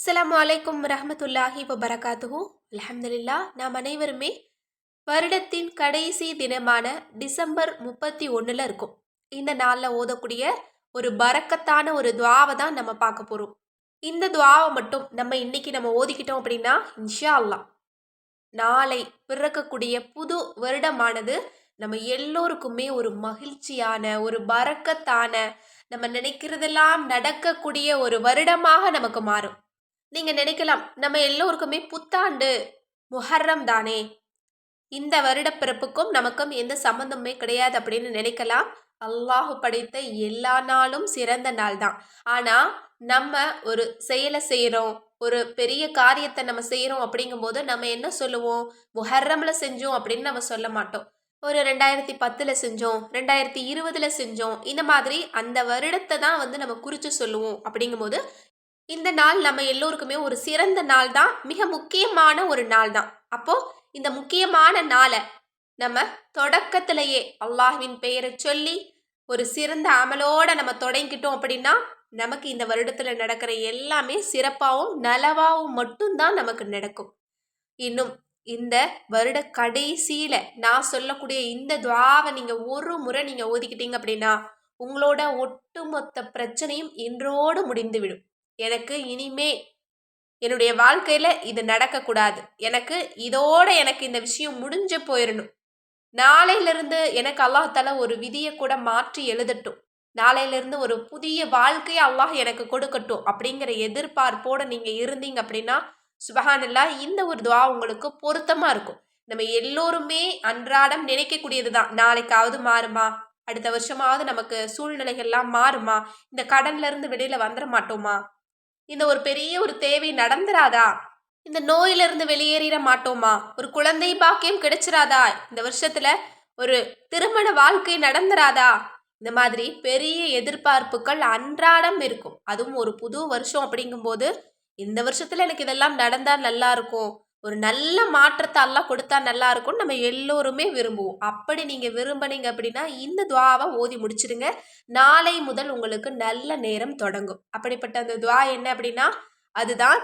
அஸ்ஸலாமு அலைக்கும் ரஹ்மத்துல்லாஹி வபரகாத்துஹு. அல்ஹம்துலில்லா. நாம் அனைவருமே வருடத்தின் கடைசி தினமான டிசம்பர் 31ல இருக்கும். இந்த நாளில் ஓதக்கூடிய ஒரு பரக்கத்தான ஒரு துவாவை தான் நம்ம பார்க்க போகிறோம். இந்த துவாவை மட்டும் நம்ம இன்னைக்கு ஓதிக்கிட்டோம் அப்படின்னா இன்ஷா அல்லாஹ் நாளை பிறக்கக்கூடிய புது வருடமானது நம்ம எல்லோருக்குமே ஒரு மகிழ்ச்சியான ஒரு பரக்கத்தான நம்ம நினைக்கிறதெல்லாம் நடக்கக்கூடிய ஒரு வருடமாக நமக்கு மாறும். நீங்க நினைக்கலாம், நம்ம எல்லோருக்குமே புத்தாண்டு முஹர்ரம் தானே, இந்த வருடப்பிறப்புக்கும் நமக்கும் எந்த சம்பந்தமே கிடையாது அப்படின்னு நினைக்கலாம். அல்லாஹ் படைத்த எல்லா நாளும் சிறந்த நாள் தான். ஆனா நம்ம ஒரு செயலை செய்யறோம், ஒரு பெரிய காரியத்தை நம்ம செய்யறோம் அப்படிங்கும்போது நம்ம என்ன சொல்லுவோம், முஹர்ரம்ல செஞ்சோம் அப்படின்னு நம்ம சொல்ல மாட்டோம். ஒரு 2010ல செஞ்சோம், 2020ல செஞ்சோம், இந்த மாதிரி அந்த வருடத்தை தான் நம்ம குறிச்சு சொல்லுவோம். அப்படிங்கும்போது இந்த நாள் நம்ம எல்லோருக்குமே ஒரு சிறந்த நாள் தான், மிக முக்கியமான ஒரு நாள் தான். அப்போ இந்த முக்கியமான நாளை நம்ம தொடக்கத்திலேயே அல்லாஹ்வின் பெயரை சொல்லி ஒரு சிறந்த அமலோட நம்ம தொடங்கிட்டோம் அப்படின்னா நமக்கு இந்த வருடத்துல நடக்கிற எல்லாமே சிறப்பாகவும் நலவாகவும் மட்டும்தான் நமக்கு நடக்கும். இன்னும் இந்த வருட கடைசியில நான் சொல்லக்கூடிய இந்த துவாவை நீங்க ஒரு முறை நீங்க ஓதிக்கிட்டீங்க அப்படின்னா உங்களோட ஒட்டுமொத்த பிரச்சனையும் இன்றோடு முடிந்துவிடும். எனக்கு இனிமே என்னுடைய வாழ்க்கையில இது நடக்கக்கூடாது, எனக்கு இந்த விஷயம் முடிஞ்சு போயிடணும், நாளையிலிருந்து எனக்கு அல்லாஹால ஒரு விதியை கூட மாற்றி எழுதட்டும், நாளையிலிருந்து ஒரு புதிய வாழ்க்கையை அல்லாஹ் எனக்கு கொடுக்கட்டும் அப்படிங்கிற எதிர்பார்ப்போட நீங்க இருந்தீங்க அப்படின்னா சுபஹானல்லாஹ் இந்த ஒரு துவா உங்களுக்கு பொருத்தமா இருக்கும். நம்ம எல்லோருமே அன்றாடம் நினைக்கக்கூடியது தான், நாளைக்காவது மாறுமா, அடுத்த வருஷமாவது நமக்கு சூழ்நிலைகள்லாம் மாறுமா, இந்த கடன்ல இருந்து வெளியில வந்துட மாட்டோமா, இந்த ஒரு பெரிய ஒரு தேவை நடந்துராதா, இந்த நோயிலிருந்து வெளியேறிட மாட்டோமா, ஒரு குழந்தை பாக்கியம் கிடைச்சிராதா, இந்த வருஷத்துல ஒரு திருமண வாழ்க்கை நடந்துராதா, இந்த மாதிரி பெரிய எதிர்பார்ப்புகள் அன்றாடம் இருக்கும். அதுவும் ஒரு புது வருஷம் அப்படிங்கும்போது இந்த வருஷத்துல எனக்கு இதெல்லாம் நடந்தா நல்லா இருக்கும், ஒரு நல்ல மாற்றத்தை அல்லாஹ் கொடுத்தா நல்லா இருக்கும்னு நம்ம எல்லோருமே விரும்புவோம். அப்படி நீங்க விரும்பினீங்க அப்படின்னா இந்த துவாவை ஓதி முடிச்சிடுங்க. நாளை முதல் உங்களுக்கு நல்ல நேரம் தொடங்கும். அப்படிப்பட்ட அந்த துவா என்ன அப்படின்னா அதுதான்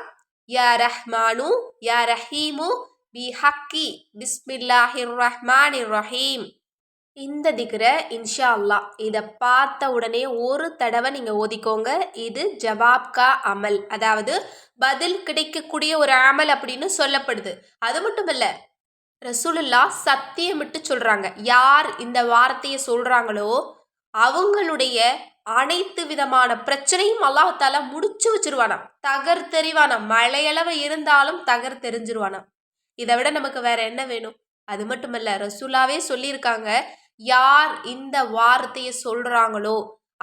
யா ரஹ்மானு யா ரஹீமு பி ஹக்கி பிஸ்மில்லாஹிர் ரஹ்மானிர் ரஹீம். இந்த திக்ரை இன்ஷா அல்லாஹ் இதை பார்த்த உடனே ஒரு தடவை நீங்க ஓதிக்கோங்க. இது ஜவாப்கா அமல், அதாவது பதில் கிடைக்கக்கூடிய ஒரு அமல் அப்படின்னு சொல்லப்படுது. அது மட்டும் இல்ல, ரசூலுல்லாஹ் சத்தியமிட்டு சொல்றாங்க, யார் இந்த வார்த்தையை சொல்றாங்களோ அவங்களுடைய அனைத்து விதமான பிரச்சனையும் அல்லாஹால முடிச்சு வச்சிருவானா, தகர்த்தெறிவானா, மழையளவு இருந்தாலும் தகர்த்தெறிஞ்சிருவானா. இதை விட நமக்கு வேற என்ன வேணும்? அது மட்டுமல்ல, ரசூலாவே சொல்லியிருக்காங்க, யார் இந்த வார்த்தையை சொல்றாங்களோ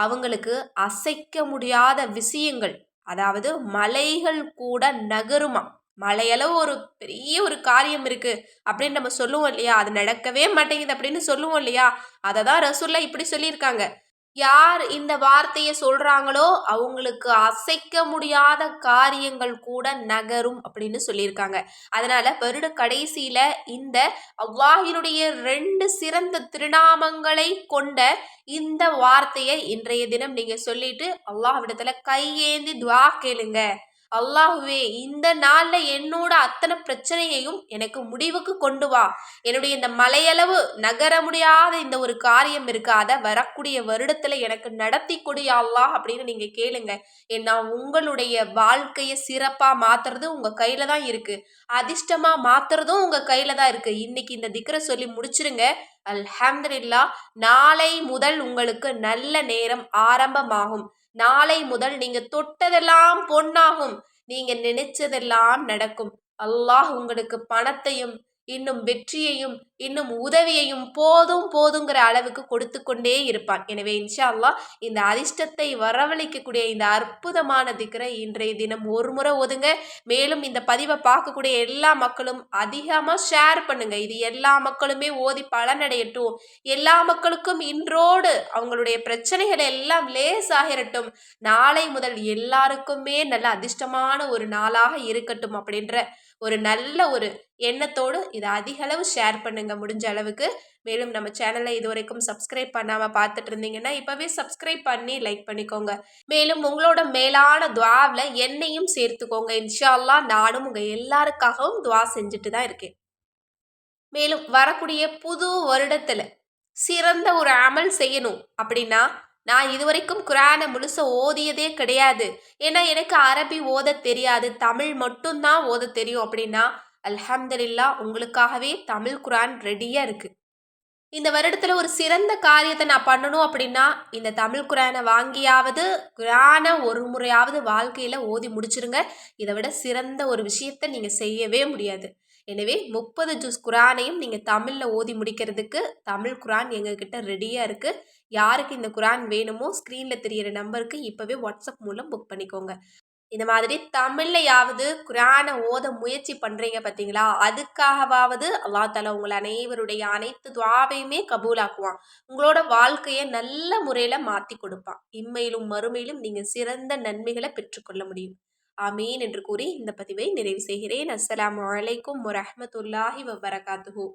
அவங்களுக்கு அசைக்க முடியாத விஷயங்கள், அதாவது மலைகள் கூட நகருமா. மலையளவு ஒரு பெரிய ஒரு காரியம் இருக்கு அப்படின்னு நம்ம சொல்லுவோம் இல்லையா, அது நடக்கவே மாட்டேங்குது அப்படின்னு சொல்லுவோம் இல்லையா, அதை தான் ரசூல்லா இப்படி சொல்லியிருக்காங்க. யார் இந்த வார்த்தையை சொல்றாங்களோ அவங்களுக்கு அசைக்க முடியாத காரியங்கள் கூட நகரும் அப்படின்னு சொல்லியிருக்காங்க. அதனால வருட கடைசியில இந்த அல்லாஹினுடைய 2 சிறந்த திருநாமங்களை கொண்ட இந்த வார்த்தையை இன்றைய தினம் நீங்க சொல்லிட்டு அல்லாஹ்விடத்துல கையேந்தி துஆ கேளுங்க. அல்லாஹுவே, இந்த நாள்ல என்னோட அத்தனை பிரச்சனையையும் எனக்கு முடிவுக்கு கொண்டு வா, என்னுடைய இந்த மலையளவு நகர முடியாத இந்த ஒரு காரியம் இருக்கு, அதை வரக்கூடிய வருடத்துல எனக்கு நடத்தி கொடு யா அல்லாஹ் அப்படின்னு நீங்க கேளுங்க. ஏன்னா உங்களுடைய வாழ்க்கையை சிறப்பா மாத்துறது உங்க கையில தான் இருக்கு, அதிர்ஷ்டமா மாத்துறதும் உங்க கையில தான் இருக்கு. இன்னைக்கு இந்த திக்ரை சொல்லி முடிச்சிருங்க. அல்ஹம்துலில்லாஹ். நாளை முதல் உங்களுக்கு நல்ல நேரம் ஆரம்பமாகும். நாளை முதல் நீங்க தொட்டதெல்லாம் பொன்னாகும், நீங்க நினைச்சதெல்லாம் நடக்கும். அல்லாஹ் உங்களுக்கு பணத்தையும் இன்னும் வெற்றியையும் இன்னும் உதவியையும் போதும் போதுங்கிற அளவுக்கு கொடுத்து கொண்டே இருப்பான். எனவே இன்ஷா அல்லாஹ் இந்த அதிர்ஷ்டத்தை வரவழைக்கக்கூடிய இந்த அற்புதமான திக்ரை இன்றைய தினம் ஒரு முறை ஓதுங்க. மேலும் இந்த பதிவை பார்க்கக்கூடிய எல்லா மக்களும் அதிகமா ஷேர் பண்ணுங்க. இது எல்லா மக்களுமே ஓதி பலனடையட்டும். எல்லா மக்களுக்கும் இன்றோடு அவங்களுடைய பிரச்சனைகள் எல்லாம் லேசாகிரட்டும். நாளை முதல் எல்லாருக்குமே நல்ல அதிர்ஷ்டமான ஒரு நாளாக இருக்கட்டும் அப்படின்ற ஒரு நல்ல ஒரு எண்ணத்தோடு இதை அதிக அளவு ஷேர் பண்ணுங்க முடிஞ்ச அளவுக்கு. மேலும் நம்ம சேனலை இதுவரைக்கும் சப்ஸ்கிரைப் பண்ணாம பார்த்துட்டு இருந்தீங்கன்னா இப்பவே சப்ஸ்கிரைப் பண்ணி லைக் பண்ணிக்கோங்க. மேலும் உங்களோட மேலான துஆவுல என்னையும் சேர்த்துக்கோங்க. இன்ஷா அல்லாஹ் நானும் உங்க எல்லாருக்காகவும் துஆ செஞ்சுட்டு தான் இருக்கேன். மேலும் வரக்கூடிய புது வருடத்துல சிறந்த ஒரு அமல் செய்யணும் அப்படின்னா, நான் இதுவரைக்கும் குர்ஆன முழுசா ஓதியதே கிடையாது. ஏன்னா எனக்கு அரபி ஓதத் தெரியாது. தமிழ் மட்டும் தான் ஓதத் தெரியும் அப்படின்னா, அல்ஹம்துலில்லாஹ் உங்களுக்காகவே தமிழ் குர்ஆன் ரெடியா இருக்கு. இந்த வருடத்துல ஒரு சிறந்த காரியத்தை நான் பண்ணணும் அப்படின்னா, இந்த தமிழ் குர்ஆனை வாங்கியாவது குர்ஆனை ஒரு முறையாவது வாழ்க்கையில ஓதி முடிச்சிருங்க. இதை விட சிறந்த ஒரு விஷயத்தை நீங்க செய்யவே முடியாது. எனவே 30 ஜுஸ் குர்ஆனையும் நீங்க தமிழ்ல ஓதி முடிக்கிறதுக்கு தமிழ் குர்ஆன் எங்ககிட்ட ரெடியா இருக்கு. யாருக்கு இந்த குர்ஆன் வேணுமோ ஸ்க்ரீன்ல தெரியிற நம்பருக்கு இப்பவே வாட்ஸ்அப் மூலம் புக் பண்ணிக்கோங்க. இந்த மாதிரி தமிழ்லயாவது குர்ஆனை ஓத முயற்சி பண்றீங்க பார்த்தீங்களா? அதுக்காகவாவது அல்லாஹ் தஆலா உங்கள் அனைவருடைய அனைத்து துஆவையுமே கபூலாக்குவான். உங்களோட வாழ்க்கைய நல்ல முறையில மாத்தி கொடுப்பான். இம்மையிலும் மறுமையிலும் நீங்க சிறந்த நன்மைகள பெற்றுக்கொள்ள முடியும். ஆமீன் என்று கூறி இந்த பதிவை நிறைவு செய்கிறேன். அஸ்ஸலாமு அலைக்கும் வரஹ்மத்துல்லாஹி வபரகாத்துஹு.